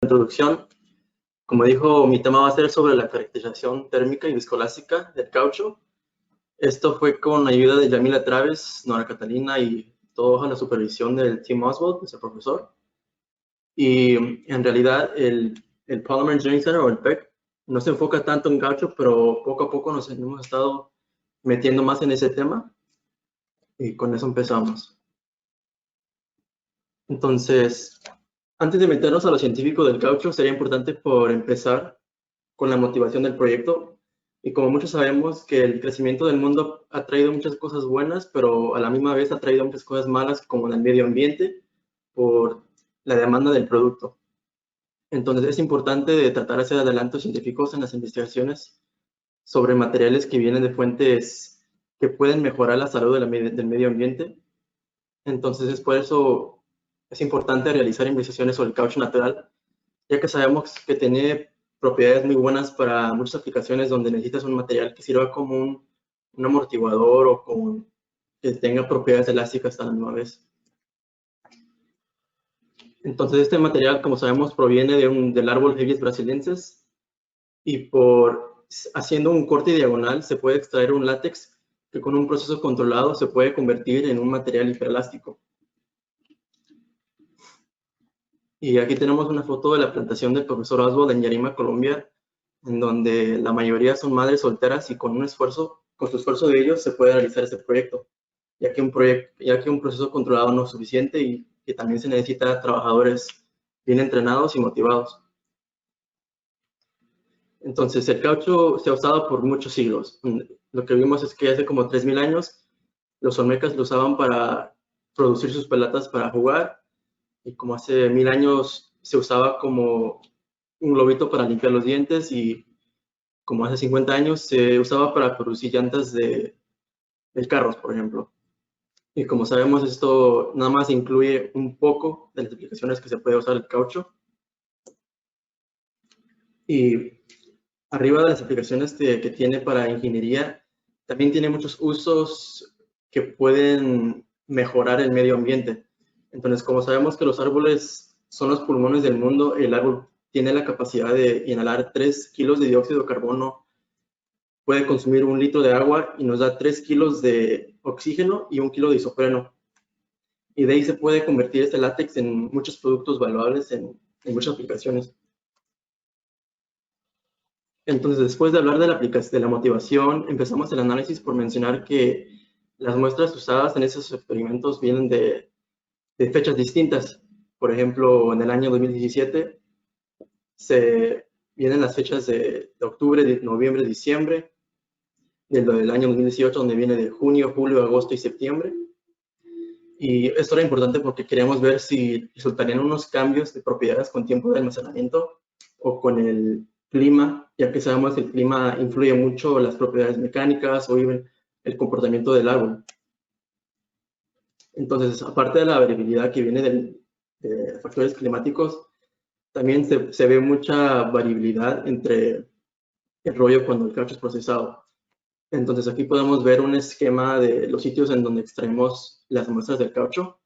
Introducción. Como dijo, mi tema va a ser sobre la caracterización térmica y viscoelástica del caucho. Esto fue con ayuda de Yamila Traves, Nora Catalina y todo bajo la supervisión del Tim Oswald, nuestro profesor. Y en realidad el Polymer Engineering Center o el PEC no se enfoca tanto en caucho, pero poco a poco nos hemos estado metiendo más en ese tema y con eso empezamos. Entonces, antes de meternos a lo científico del caucho, sería importante por empezar con la motivación del proyecto. Y como muchos sabemos que el crecimiento del mundo ha traído muchas cosas buenas, pero a la misma vez ha traído muchas cosas malas, como en el medio ambiente, por la demanda del producto. Entonces es importante de tratar de hacer adelantos científicos en las investigaciones sobre materiales que vienen de fuentes que pueden mejorar la salud del medio ambiente. Entonces es por eso es importante realizar investigaciones sobre el caucho natural, ya que sabemos que tiene propiedades muy buenas para muchas aplicaciones donde necesitas un material que sirva como un amortiguador o que tenga propiedades elásticas a la misma vez. Entonces este material, como sabemos, proviene del árbol Hevia brasiliensis y haciendo un corte diagonal se puede extraer un látex que con un proceso controlado se puede convertir en un material hiperelástico. Y aquí tenemos una foto de la plantación del profesor Oswald en Yarima, Colombia, en donde la mayoría son madres solteras y con su esfuerzo de ellos se puede realizar este proyecto, ya que un proceso controlado no es suficiente y que también se necesita trabajadores bien entrenados y motivados. Entonces, el caucho se ha usado por muchos siglos. Lo que vimos es que hace como 3000 años los olmecas lo usaban para producir sus pelotas para jugar, y como hace 1000 años se usaba como un globito para limpiar los dientes, y como hace 50 años se usaba para producir llantas de carros, por ejemplo. Y como sabemos, esto nada más incluye un poco de las aplicaciones que se puede usar el caucho. Y arriba de las aplicaciones que tiene para ingeniería, también tiene muchos usos que pueden mejorar el medio ambiente. Entonces, como sabemos que los árboles son los pulmones del mundo, el árbol tiene la capacidad de inhalar 3 kilos de dióxido de carbono, puede consumir 1 litro de agua y nos da 3 kilos de oxígeno y 1 kilo de isopreno. Y de ahí se puede convertir este látex en muchos productos valuables en muchas aplicaciones. Entonces, después de hablar de la motivación, empezamos el análisis por mencionar que las muestras usadas en esos experimentos vienen de fechas distintas. Por ejemplo, en el año 2017 vienen las fechas de octubre, de noviembre, diciembre, del año 2018, donde viene de junio, julio, agosto y septiembre. Y esto era importante porque queríamos ver si resultarían unos cambios de propiedades con tiempo de almacenamiento o con el clima, ya que sabemos que el clima influye mucho en las propiedades mecánicas o even el comportamiento del árbol. Entonces, aparte de la variabilidad que viene de factores climáticos, también se ve mucha variabilidad entre el rollo cuando el caucho es procesado. Entonces aquí podemos ver un esquema de los sitios en donde extraemos las muestras del caucho.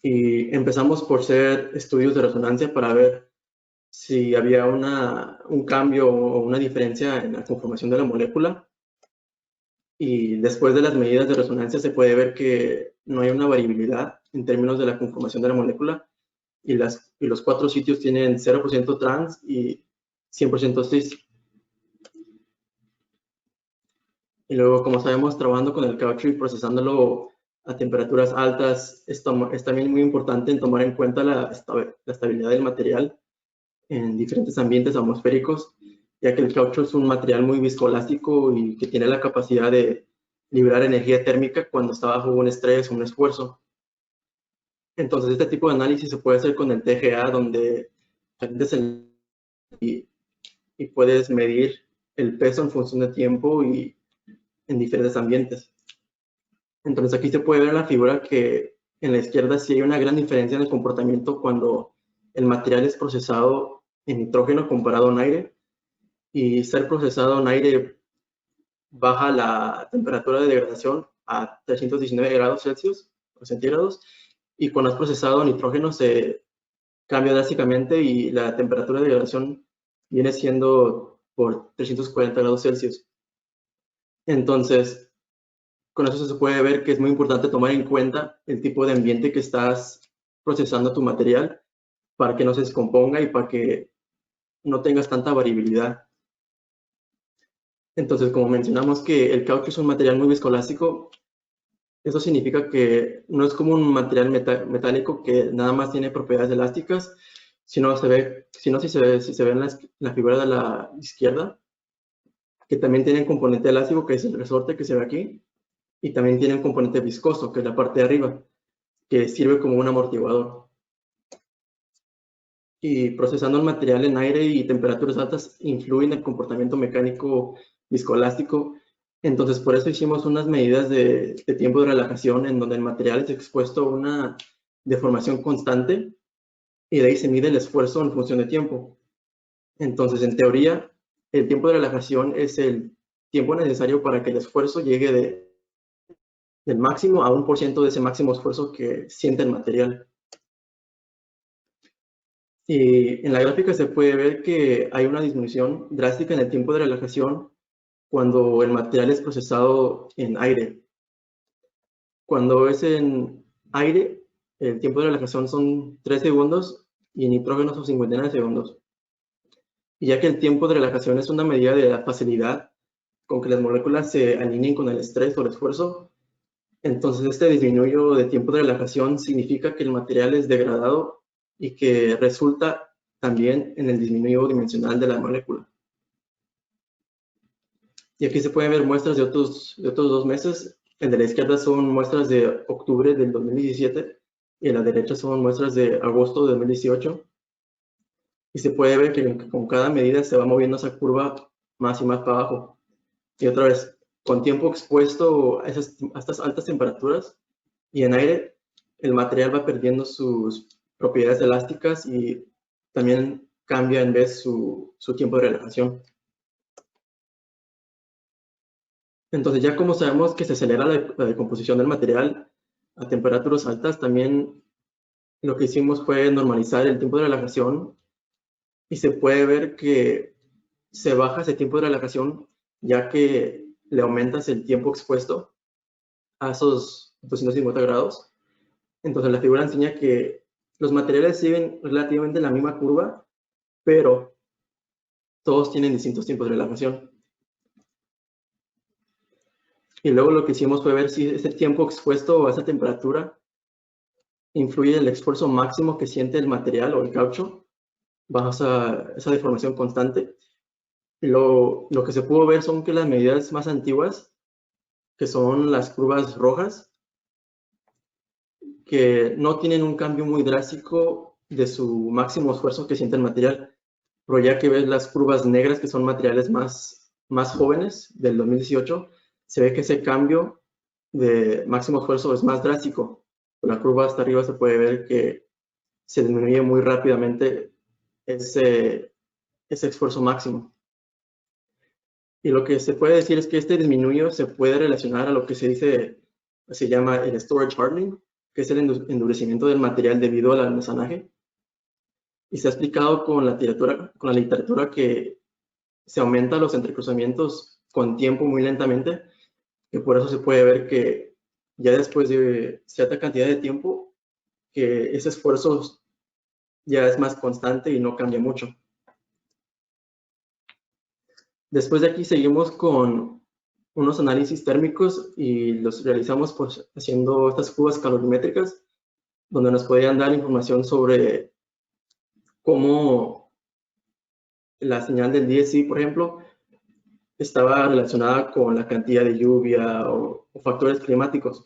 Y empezamos por hacer estudios de resonancia para ver si había un cambio o una diferencia en la conformación de la molécula. Y después de las medidas de resonancia se puede ver que no hay una variabilidad en términos de la conformación de la molécula. Y los 4 sitios tienen 0% trans y 100% cis. Y luego, como sabemos, trabajando con el caucho y procesándolo a temperaturas altas, es también muy importante en tomar en cuenta la estabilidad del material en diferentes ambientes atmosféricos, ya que el caucho es un material muy viscoelástico y que tiene la capacidad de liberar energía térmica cuando está bajo un estrés o un esfuerzo. Entonces, este tipo de análisis se puede hacer con el TGA, donde y puedes medir el peso en función de tiempo y en diferentes ambientes. Entonces aquí se puede ver en la figura que en la izquierda sí hay una gran diferencia en el comportamiento cuando el material es procesado en nitrógeno comparado a un aire, y ser procesado en aire baja la temperatura de degradación a 319 grados Celsius o centígrados, y cuando has procesado nitrógeno se cambia drásticamente y la temperatura de degradación viene siendo por 340 grados Celsius. Entonces, con eso se puede ver que es muy importante tomar en cuenta el tipo de ambiente que estás procesando tu material para que no se descomponga y para que no tengas tanta variabilidad. Entonces, como mencionamos que el caucho es un material muy viscoelástico, eso significa que no es como un material metálico que nada más tiene propiedades elásticas, sino si se ve en la figura de la izquierda, que también tiene un componente elástico, que es el resorte que se ve aquí, y también tiene un componente viscoso, que es la parte de arriba, que sirve como un amortiguador. Y procesando el material en aire y temperaturas altas influye en el comportamiento mecánico viscoelástico. Entonces, por eso hicimos unas medidas de tiempo de relajación en donde el material es expuesto a una deformación constante y de ahí se mide el esfuerzo en función de tiempo. Entonces, en teoría, el tiempo de relajación es el tiempo necesario para que el esfuerzo llegue del máximo a 1% de ese máximo esfuerzo que siente el material. Y en la gráfica se puede ver que hay una disminución drástica en el tiempo de relajación cuando el material es procesado en aire. Cuando es en aire, el tiempo de relajación son 3 segundos y en nitrógeno son 59 segundos. Y ya que el tiempo de relajación es una medida de la facilidad con que las moléculas se alineen con el estrés o el esfuerzo, entonces este disminuyo de tiempo de relajación significa que el material es degradado y que resulta también en el disminuyo dimensional de la molécula. Y aquí se pueden ver muestras de otros 2 meses. En de la izquierda son muestras de octubre del 2017 y en la derecha son muestras de agosto de 2018. Y se puede ver que con cada medida se va moviendo esa curva más y más para abajo. Y otra vez, con tiempo expuesto a estas altas temperaturas y en aire, el material va perdiendo sus propiedades elásticas y también cambia en vez su tiempo de relajación. Entonces, ya como sabemos que se acelera la decomposición del material a temperaturas altas, también lo que hicimos fue normalizar el tiempo de relajación y se puede ver que se baja ese tiempo de relajación ya que le aumentas el tiempo expuesto a esos 250 grados. Entonces, la figura enseña que los materiales siguen relativamente la misma curva, pero todos tienen distintos tiempos de relajación. Y luego lo que hicimos fue ver si ese tiempo expuesto a esa temperatura influye en el esfuerzo máximo que siente el material o el caucho bajo esa deformación constante. Y lo que se pudo ver son que las medidas más antiguas, que son las curvas rojas, que no tienen un cambio muy drástico de su máximo esfuerzo que siente el material. Pero ya que ves las curvas negras, que son materiales más jóvenes, del 2018, se ve que ese cambio de máximo esfuerzo es más drástico. Con la curva hasta arriba se puede ver que se disminuye muy rápidamente ese esfuerzo máximo. Y lo que se puede decir es que este disminuyo se puede relacionar a lo que se llama el storage hardening, que es el endurecimiento del material debido al almacenaje. Y se ha explicado con la literatura que se aumentan los entrecruzamientos con tiempo muy lentamente, que por eso se puede ver que ya después de cierta cantidad de tiempo, que ese esfuerzo ya es más constante y no cambia mucho. Después de aquí seguimos con unos análisis térmicos y los realizamos pues, haciendo estas curvas calorimétricas, donde nos podían dar información sobre cómo la señal del DSI, por ejemplo, estaba relacionada con la cantidad de lluvia o factores climáticos.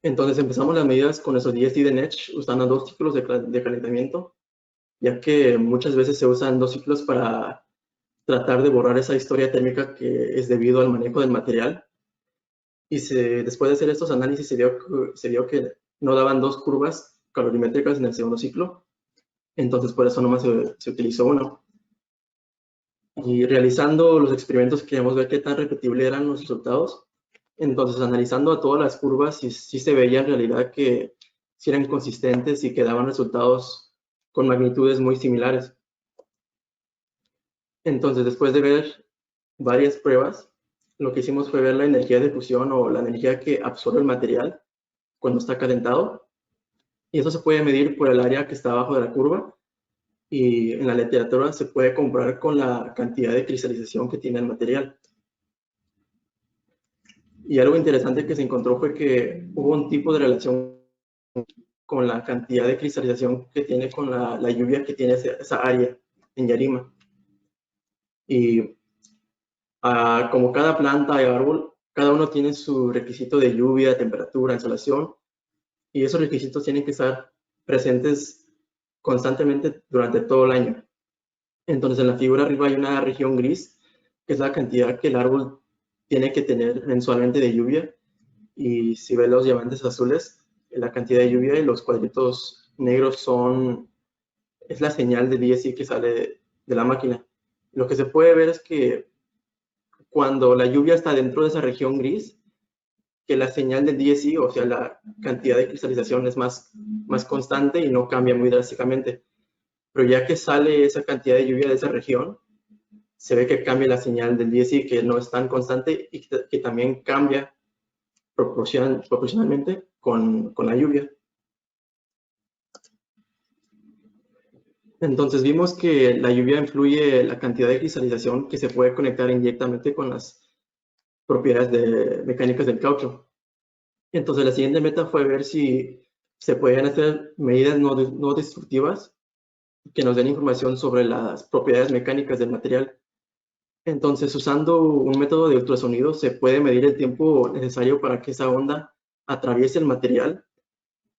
Entonces empezamos las medidas con nuestro DSI de NETCH usando 2 ciclos de calentamiento, ya que muchas veces se usan 2 ciclos para tratar de borrar esa historia térmica que es debido al manejo del material. Y después de hacer estos análisis se vio que no daban 2 curvas calorimétricas en el segundo ciclo, entonces por eso nomás se utilizó uno. Y realizando los experimentos queríamos ver qué tan repetible eran los resultados. Entonces, analizando a todas las curvas, sí se veía en realidad que si eran consistentes y que daban resultados con magnitudes muy similares. Entonces, después de ver varias pruebas, lo que hicimos fue ver la energía de fusión o la energía que absorbe el material cuando está calentado. Y eso se puede medir por el área que está abajo de la curva. Y en la literatura se puede comparar con la cantidad de cristalización que tiene el material. Y algo interesante que se encontró fue que hubo un tipo de relación con la cantidad de cristalización que tiene con la lluvia que tiene esa área en Yarima. Y como cada planta y árbol, cada uno tiene su requisito de lluvia, temperatura, insolación, y esos requisitos tienen que estar presentes constantemente durante todo el año. Entonces, en la figura arriba hay una región gris, que es la cantidad que el árbol tiene que tener mensualmente de lluvia, y si ves los diamantes azules, la cantidad de lluvia, y los cuadritos negros es la señal de DSI que sale de la máquina. Lo que se puede ver es que cuando la lluvia está dentro de esa región gris, que la señal del DSI, o sea, la cantidad de cristalización es más constante y no cambia muy drásticamente. Pero ya que sale esa cantidad de lluvia de esa región, se ve que cambia la señal del DSI, que no es tan constante y que también cambia proporcionalmente con la lluvia. Entonces vimos que la lluvia influye la cantidad de cristalización que se puede conectar indirectamente con las propiedades mecánicas del caucho. Entonces la siguiente meta fue ver si se pueden hacer medidas no destructivas que nos den información sobre las propiedades mecánicas del material. Entonces, usando un método de ultrasonido, se puede medir el tiempo necesario para que esa onda atraviese el material,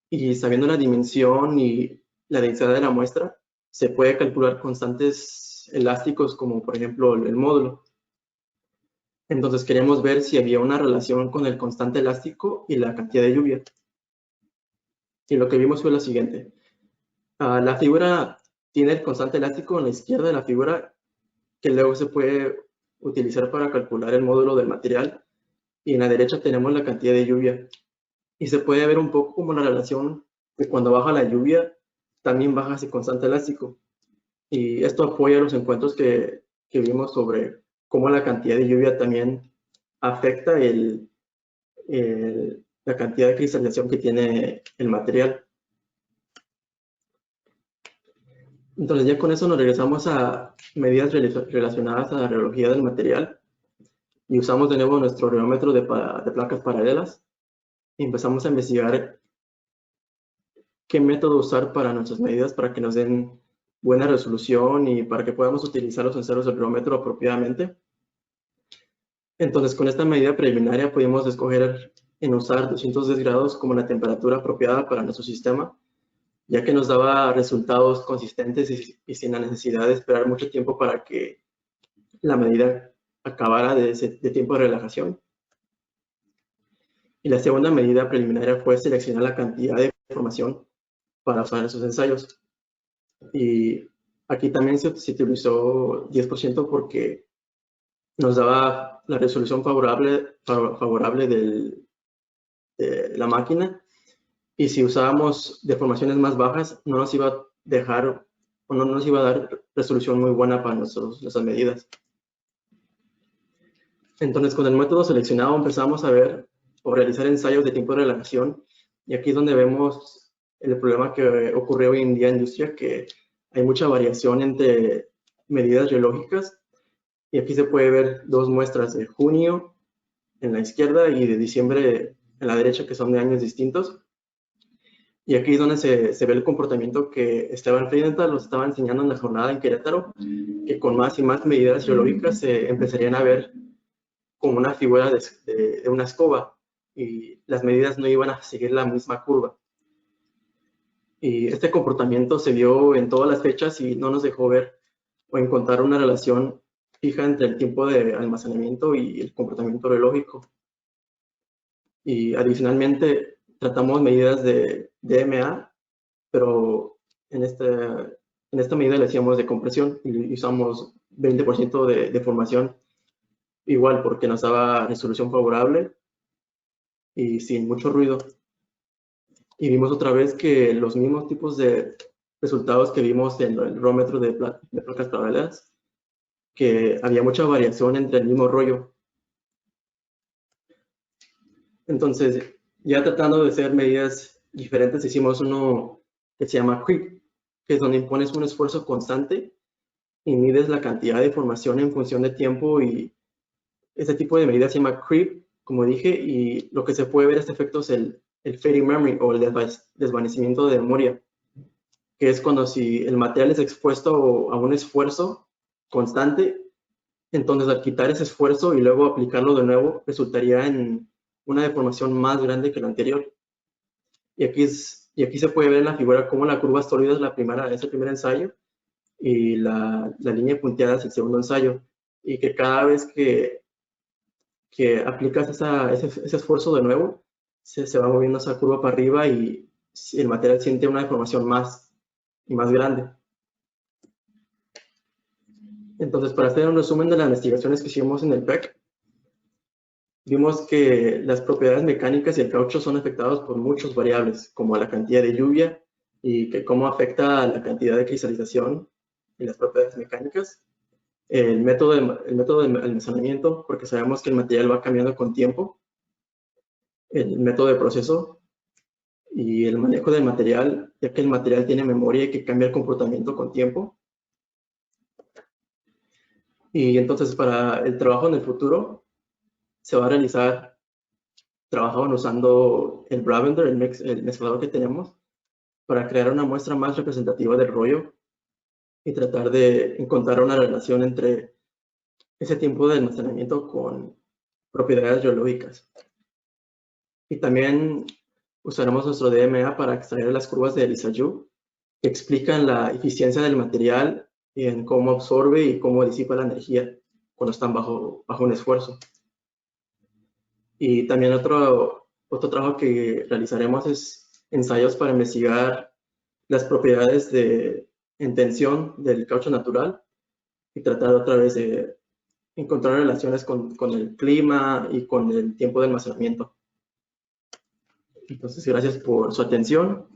y sabiendo la dimensión y la densidad de la muestra, se puede calcular constantes elásticos como por ejemplo el módulo. Entonces queríamos ver si había una relación con el constante elástico y la cantidad de lluvia. Y lo que vimos fue lo siguiente. La figura tiene el constante elástico en la izquierda de la figura, que luego se puede utilizar para calcular el módulo del material, y en la derecha tenemos la cantidad de lluvia. Y se puede ver un poco como la relación de cuando baja la lluvia, también baja ese constante elástico. Y esto apoya los encuentros que vimos sobre cómo la cantidad de lluvia también afecta la cantidad de cristalización que tiene el material. Entonces ya con eso nos regresamos a medidas relacionadas a la rheología del material, y usamos de nuevo nuestro rheómetro de placas paralelas y empezamos a investigar qué método usar para nuestras medidas para que nos den buena resolución y para que podamos utilizar los sensores del rheómetro apropiadamente. Entonces, con esta medida preliminaria pudimos escoger en usar 210 grados como la temperatura apropiada para nuestro sistema, ya que nos daba resultados consistentes y sin la necesidad de esperar mucho tiempo para que la medida acabara de tiempo de relajación. Y la segunda medida preliminar fue seleccionar la cantidad de información para usar en esos ensayos. Y aquí también se utilizó 10% porque nos daba la resolución favorable de la máquina, y si usábamos deformaciones más bajas no nos iba a dejar o no nos iba a dar resolución muy buena para nuestras medidas. Entonces, con el método seleccionado empezamos a ver o realizar ensayos de tiempo de relajación, y aquí es donde vemos el problema que ocurre hoy en día en la industria, que hay mucha variación entre medidas geológicas, y aquí se puede ver dos muestras de junio en la izquierda y de diciembre en la derecha, que son de años distintos. Y aquí es donde se ve el comportamiento que Esteban Friedenthal nos estaba enseñando en la jornada en Querétaro, que con más y más medidas geológicas se empezarían a ver como una figura de una escoba, y las medidas no iban a seguir la misma curva. Y este comportamiento se vio en todas las fechas y no nos dejó ver o encontrar una relación fija entre el tiempo de almacenamiento y el comportamiento geológico. Y adicionalmente tratamos medidas de DMA, pero en esta medida le hacíamos de compresión y usamos 20% de deformación, igual porque nos daba resolución favorable y sin mucho ruido. Y vimos otra vez que los mismos tipos de resultados que vimos en el rómetro de placas paralelas, que había mucha variación entre el mismo rollo. Entonces, ya tratando de hacer medidas diferentes, hicimos uno que se llama creep, que es donde impones un esfuerzo constante y mides la cantidad de información en función de tiempo, y ese tipo de medida se llama creep, como dije, y lo que se puede ver este efecto es el fading memory o el desvanecimiento de memoria, que es cuando si el material es expuesto a un esfuerzo constante, entonces al quitar ese esfuerzo y luego aplicarlo de nuevo, resultaría en una deformación más grande que la anterior. Y aquí se puede ver en la figura cómo la curva sólida es el primer ensayo y la línea punteada es el segundo ensayo, y que cada vez que aplicas ese esfuerzo de nuevo, se va moviendo esa curva para arriba y el material siente una deformación más y más grande. Entonces, para hacer un resumen de las investigaciones que hicimos en el PEC, vimos que las propiedades mecánicas y el caucho son afectados por muchas variables, como la cantidad de lluvia y que cómo afecta a la cantidad de cristalización y las propiedades mecánicas. El método de almacenamiento, porque sabemos que el material va cambiando con tiempo. El método de proceso y el manejo del material, ya que el material tiene memoria y que cambia el comportamiento con tiempo. Y entonces, para el trabajo en el futuro, se va a realizar trabajo usando el Bravender, el mezclador que tenemos, para crear una muestra más representativa del rollo y tratar de encontrar una relación entre ese tiempo de almacenamiento con propiedades geológicas. Y también usaremos nuestro DMA para extraer las curvas de Lissajous, que explican la eficiencia del material en cómo absorbe y cómo disipa la energía cuando están bajo un esfuerzo. Y también otro trabajo que realizaremos es ensayos para investigar las propiedades en tensión del caucho natural y tratar otra vez de encontrar relaciones con el clima y con el tiempo de almacenamiento. Entonces, gracias por su atención.